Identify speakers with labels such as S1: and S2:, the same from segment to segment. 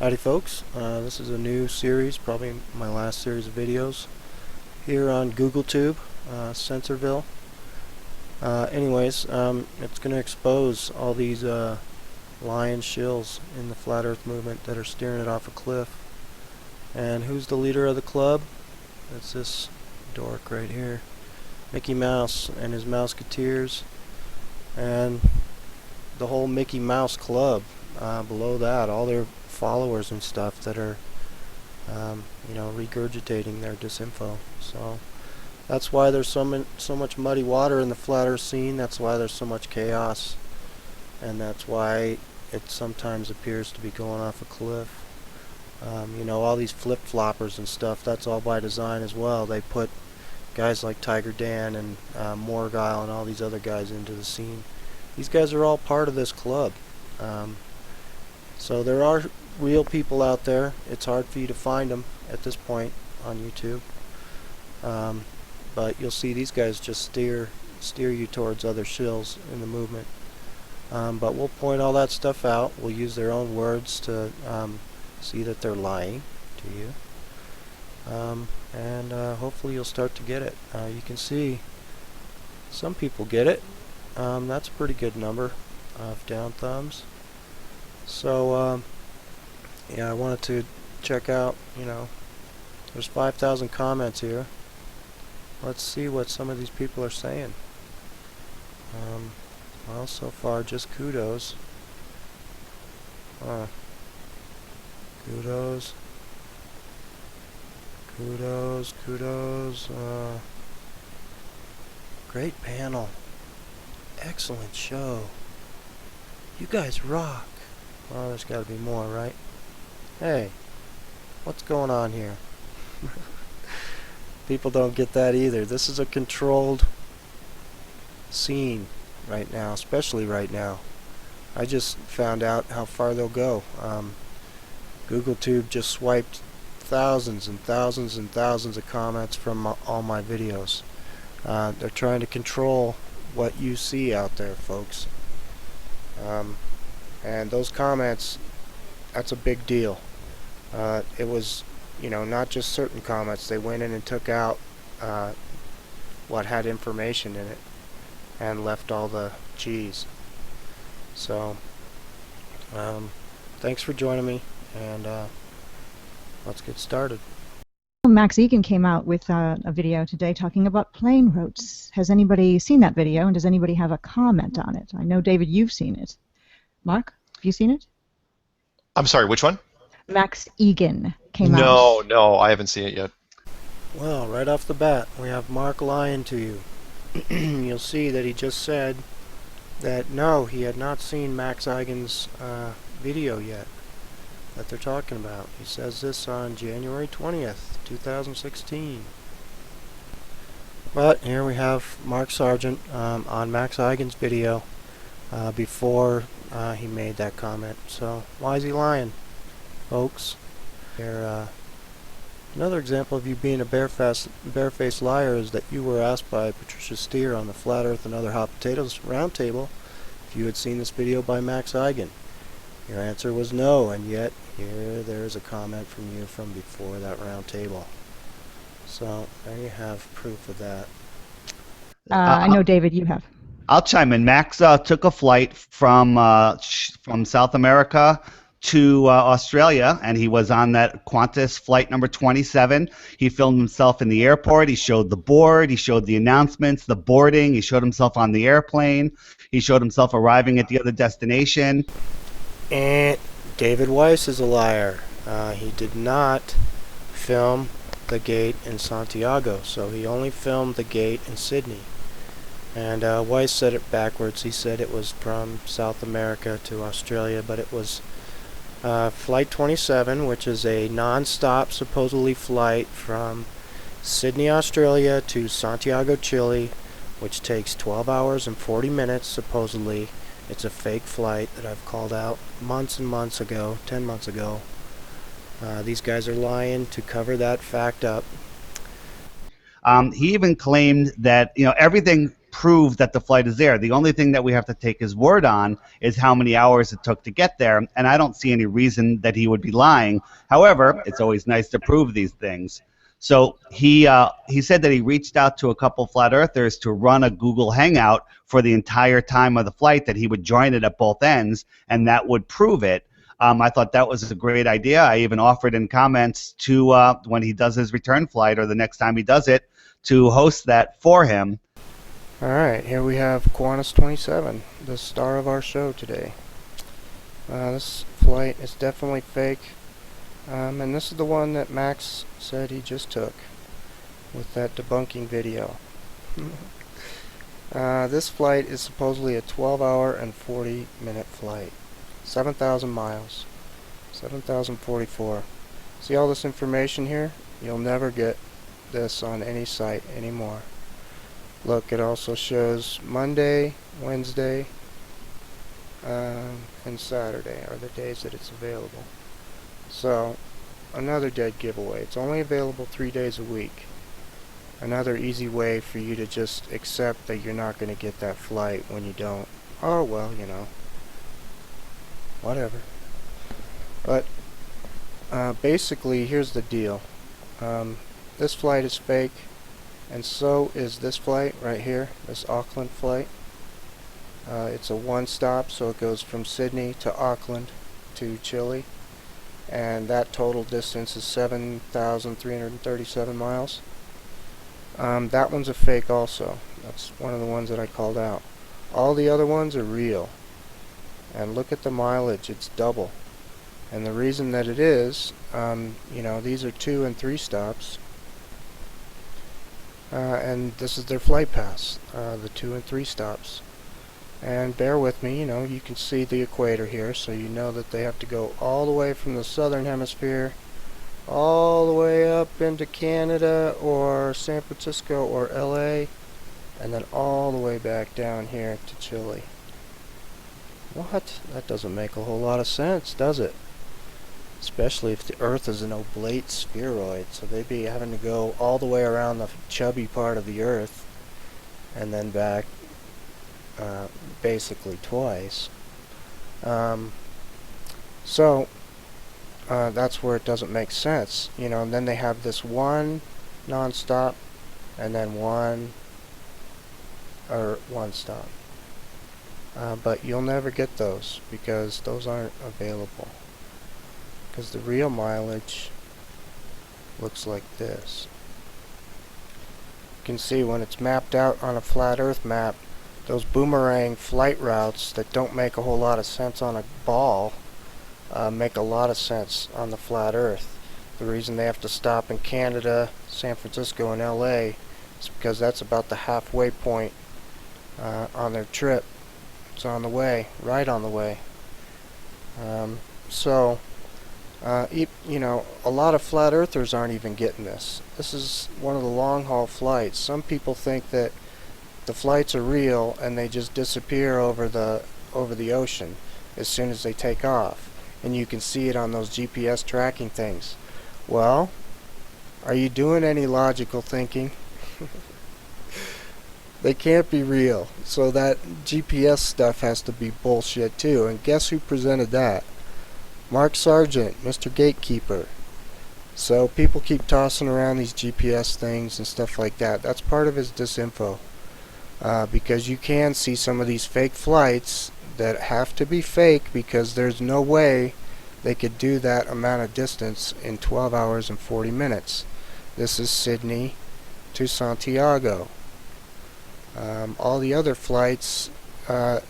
S1: Howdy folks, this is a new series, probably my last series of videos here on googletoob, Censorville. It's going to expose all these lion shills in the flat earth movement that are steering it off a cliff. And who's the leader of the club? It's this dork right here, Mickey Mouse and his Mouseketeers, and the whole Mickey Mouse club. Below that, all their followers and stuff that are regurgitating their disinfo. So that's why there's so much muddy water in the flat earth scene. That's why there's so much chaos, and that's why it sometimes appears to be going off a cliff. All these flip-floppers and stuff, that's all by design as well. They put guys like Tiger Dan and Morgile and all these other guys into the scene. These guys are all part of this club. So there are real people out there. It's hard for you to find them at this point on YouTube. But you'll see these guys just steer you towards other shills in the movement. But we'll point all that stuff out. We'll use their own words to see that they're lying to you. Hopefully you'll start to get it. You can see some people get it. That's a pretty good number of down thumbs. So I wanted to check out, there's 5,000 comments here. Let's see what some of these people are saying. Well, so far just kudos. Kudos. Great panel. Excellent show. You guys rock. Well, there's got to be more, right? Hey, what's going on here? People don't get that either. This is a controlled scene right now, especially right now. I just found out how far they'll go. GoogleTube just swiped thousands and thousands and thousands of comments from all my videos. They're trying to control what you see out there, folks. And those comments, that's a big deal. It was, not just certain comments. They went in and took out what had information in it and left all the G's. So, thanks for joining me, and let's get started.
S2: Max Egan came out with a video today talking about plane routes. Has anybody seen that video, and does anybody have a comment on it? I know, David, you've seen it. Mark, have you seen it?
S3: I'm sorry, which one?
S2: Max Egan came out.
S3: No, I haven't seen it yet.
S1: Well, right off the bat, we have Mark lying to you. You'll see that he just said that no, he had not seen Max Egan's video yet that they're talking about. He says this on January 20th, 2016. But here we have Mark Sargent on Max Egan's video before he made that comment. So why is he lying, folks? Here, another example of you being a barefaced liar is that you were asked by Patricia Steere on the Flat Earth and Other Hot Potatoes Roundtable if you had seen this video by Max Egan. Your answer was no, and yet there's a comment from you from before that roundtable. So there you have proof of that.
S2: I know, David, you have.
S4: I'll chime in. Max took a flight from South America to Australia, and he was on that Qantas flight number 27. He filmed himself in the airport. He showed the board. He showed the announcements, the boarding. He showed himself on the airplane. He showed himself arriving at the other destination.
S1: And David Weiss is a liar. He did not film the gate in Santiago, so he only filmed the gate in Sydney. And Weiss said it backwards. He said it was from South America to Australia, but it was Flight 27, which is a non-stop, supposedly, flight from Sydney, Australia to Santiago, Chile, which takes 12 hours and 40 minutes, supposedly. It's a fake flight that I've called out months and months ago, 10 months ago. These guys are lying to cover that fact up.
S4: He even claimed that everything prove that the flight is there. The only thing that we have to take his word on is how many hours it took to get there, and I don't see any reason that he would be lying. However, it's always nice to prove these things. So he said that he reached out to a couple flat earthers to run a Google Hangout for the entire time of the flight, that he would join it at both ends, and that would prove it. I thought that was a great idea. I even offered in comments to, when he does his return flight or the next time he does it, to host that for him.
S1: Alright, here we have Qantas 27, the star of our show today. This flight is definitely fake, and this is the one that Max said he just took with that debunking video. This flight is supposedly a 12-hour and 40-minute flight. 7,000 miles. 7,044. See all this information here? You'll never get this on any site anymore. Look, it also shows Monday, Wednesday, and Saturday are the days that it's available. So, another dead giveaway. It's only available 3 days a week. Another easy way for you to just accept that you're not going to get that flight when you don't. Oh, well, you know. Whatever. But basically, here's the deal. This flight is fake, and so is this flight right here, this Auckland flight. It's a one-stop, so it goes from Sydney to Auckland to Chile, and that total distance is 7,337 miles. That one's a fake also. That's one of the ones that I called out. All the other ones are real. And look at the mileage, it's double. And the reason that it is, you know, these are 2 and 3 stops. And this is their flight pass, the 2 and 3 stops. And bear with me, you know, you can see the equator here, so you know that they have to go all the way from the southern hemisphere, all the way up into Canada or San Francisco or LA, and then all the way back down here to Chile. What? That doesn't make a whole lot of sense, does it? Especially if the Earth is an oblate spheroid, so they'd be having to go all the way around the chubby part of the Earth and then back basically twice. So that's where it doesn't make sense, you know. And then they have this one non-stop and then one stop. But you'll never get those because those aren't available. Because the real mileage looks like this. You can see when it's mapped out on a flat Earth map, those boomerang flight routes that don't make a whole lot of sense on a ball make a lot of sense on the flat Earth. The reason they have to stop in Canada, San Francisco, and LA is because that's about the halfway point on their trip. It's on the way, right on the way. You know, a lot of flat earthers aren't even getting this. This is one of the long haul flights. Some people think that the flights are real and they just disappear over the ocean as soon as they take off, and you can see it on those GPS tracking things. Well, are you doing any logical thinking? They can't be real, so that GPS stuff has to be bullshit too. And guess who presented that? Mark Sargent, Mr. Gatekeeper. So people keep tossing around these GPS things and stuff like that. That's part of his disinfo. Because you can see some of these fake flights that have to be fake because there's no way they could do that amount of distance in 12 hours and 40 minutes. This is Sydney to Santiago. All the other flights that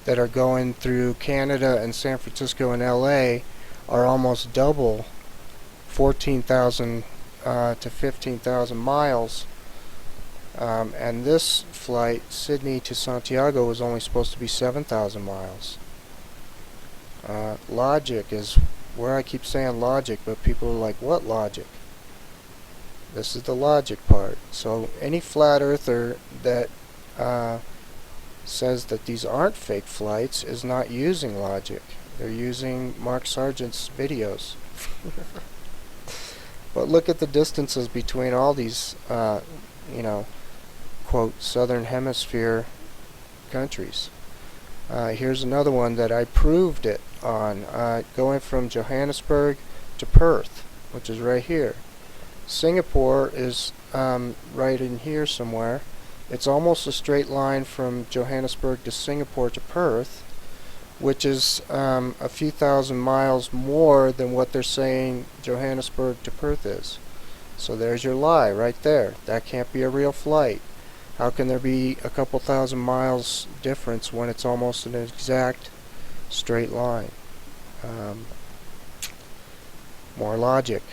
S1: are going through Canada and San Francisco and LA are almost double 14,000 to 15,000 miles. And this flight, Sydney to Santiago, was only supposed to be 7,000 miles. Logic is where I keep saying logic, but people are like, what logic? This is the logic part. So any flat earther that says that these aren't fake flights is not using logic. They're using Mark Sargent's videos. But look at the distances between all these, you know, quote southern hemisphere countries. Here's another one that I proved it on, going from Johannesburg to Perth, which is right here. Singapore is right in here somewhere. It's almost a straight line from Johannesburg to Singapore to Perth, which is a few thousand miles more than what they're saying Johannesburg to Perth is. So there's your lie right there. That can't be a real flight. How can there be a couple thousand miles difference when it's almost an exact straight line? More logic.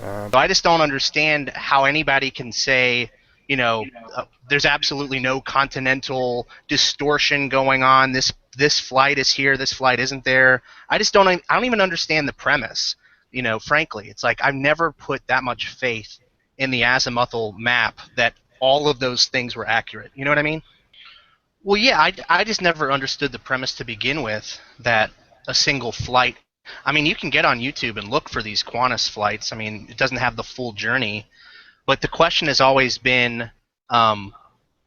S5: So I just don't understand how anybody can say, you know, there's absolutely no continental distortion going on. This flight is here, this flight isn't there. I don't even understand the premise. You know, frankly, it's like I've never put that much faith in the azimuthal map that all of those things were accurate. You know what I mean? Well, yeah, I just never understood the premise to begin with, that a single flight. I mean, you can get on YouTube and look for these Qantas flights. I mean, it doesn't have the full journey. But the question has always been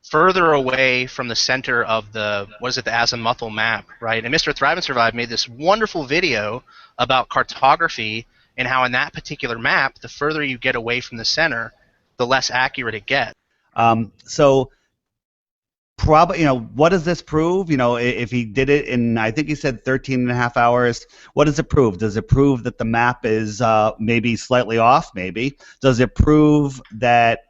S5: further away from the center of the azimuthal map, right? And Mr. Thrive and Survive made this wonderful video about cartography and how in that particular map, the further you get away from the center, the less accurate it gets.
S4: So probably, you know, what does this prove? You know, if he did it in, I think he said 13 and a half hours, what does it prove? Does it prove that the map is maybe slightly off? Maybe. Does it prove that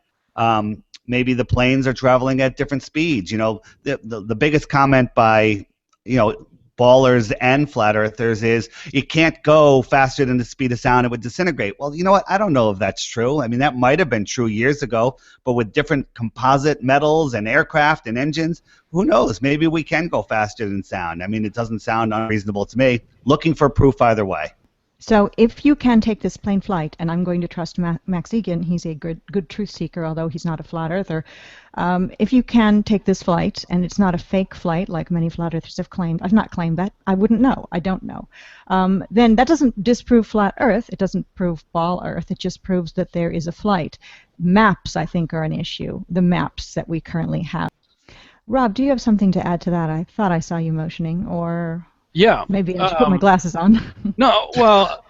S4: maybe the planes are traveling at different speeds? You know, the biggest comment by, you know, ballers and flat earthers is you can't go faster than the speed of sound, it would disintegrate. Well, you know what? I don't know if that's true. I mean, that might have been true years ago, but with different composite metals and aircraft and engines, who knows? Maybe we can go faster than sound. I mean, it doesn't sound unreasonable to me. Looking for proof either way.
S2: So if you can take this plane flight, and I'm going to trust Max Egan, he's a good truth seeker, although he's not a flat earther. If you can take this flight, and it's not a fake flight like many flat earthers have claimed, I've not claimed that, I wouldn't know, I don't know, then that doesn't disprove flat earth, it doesn't prove ball earth, it just proves that there is a flight. Maps, I think, are an issue, the maps that we currently have. Rob, do you have something to add to that? I thought I saw you motioning, or...
S6: Yeah.
S2: Maybe I should put my glasses on.
S6: No, well,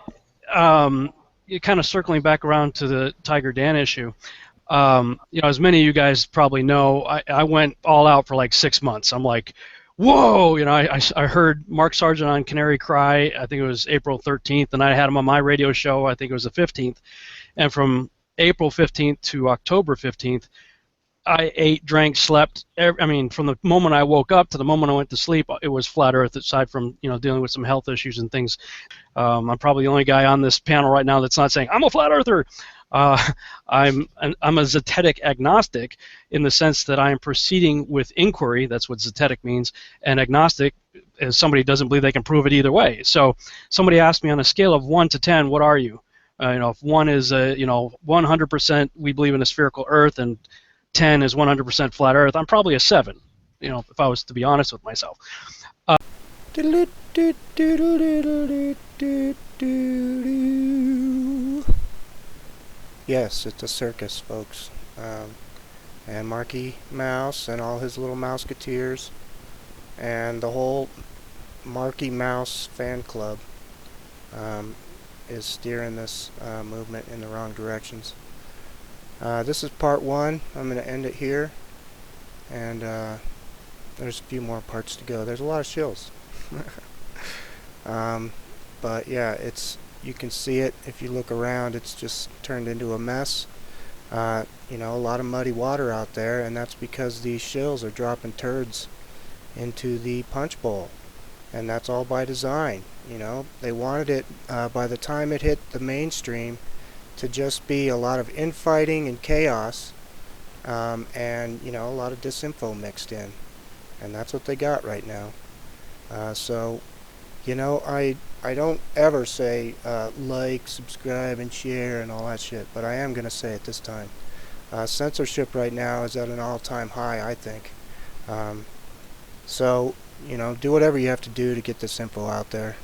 S6: you're kind of circling back around to the Tiger Dan issue. You know, as many of you guys probably know, I went all out for like 6 months. I'm like, whoa, you know, I heard Mark Sargent on Canary Cry, I think it was April 13th, and I had him on my radio show, I think it was the 15th. And from April 15th to October 15th, I ate, drank, slept. I mean, from the moment I woke up to the moment I went to sleep, it was flat Earth. Aside from, you know, dealing with some health issues and things, I'm probably the only guy on this panel right now that's not saying I'm a flat earther. I'm a zetetic agnostic in the sense that I am proceeding with inquiry. That's what zetetic means. And agnostic is somebody who doesn't believe they can prove it either way. So somebody asked me on a scale of 1 to 10, what are you? You know, if 1 is you know, 100% we believe in a spherical Earth and 10 is 100% flat Earth, I'm probably a 7, you know, if I was to be honest with myself.
S1: Yes, it's a circus, folks. And Marky Mouse and all his little Mouseketeers and the whole Marky Mouse fan club is steering this movement in the wrong directions. This is part 1. I'm going to end it here, and there's a few more parts to go. There's a lot of shills. But yeah, you can see it if you look around. It's just turned into a mess. You know, a lot of muddy water out there, and that's because these shills are dropping turds into the punch bowl, and that's all by design. You know, they wanted it by the time it hit the mainstream to just be a lot of infighting and chaos, and you know, a lot of disinfo mixed in, and that's what they got right now. So, you know, I don't ever say like, subscribe, and share and all that shit, but I am gonna say it this time. Censorship right now is at an all-time high, I think. So, you know, do whatever you have to do to get this info out there.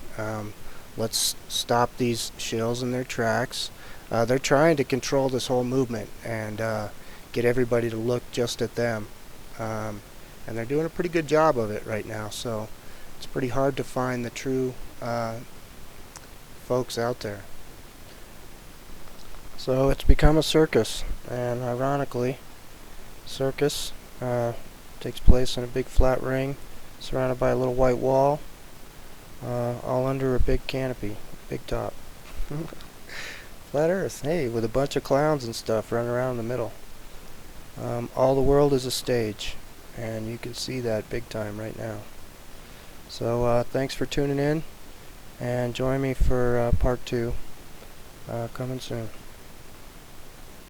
S1: Let's stop these shills in their tracks. They're trying to control this whole movement and get everybody to look just at them. and they're doing a pretty good job of it right now, so it's pretty hard to find the true folks out there. So it's become a circus, and ironically, circus takes place in a big flat ring surrounded by a little white wall, all under a big canopy, big top. Flat Earth, hey, with a bunch of clowns and stuff running around in the middle. All the world is a stage, and you can see that big time right now. So thanks for tuning in, and join me for part 2 coming soon.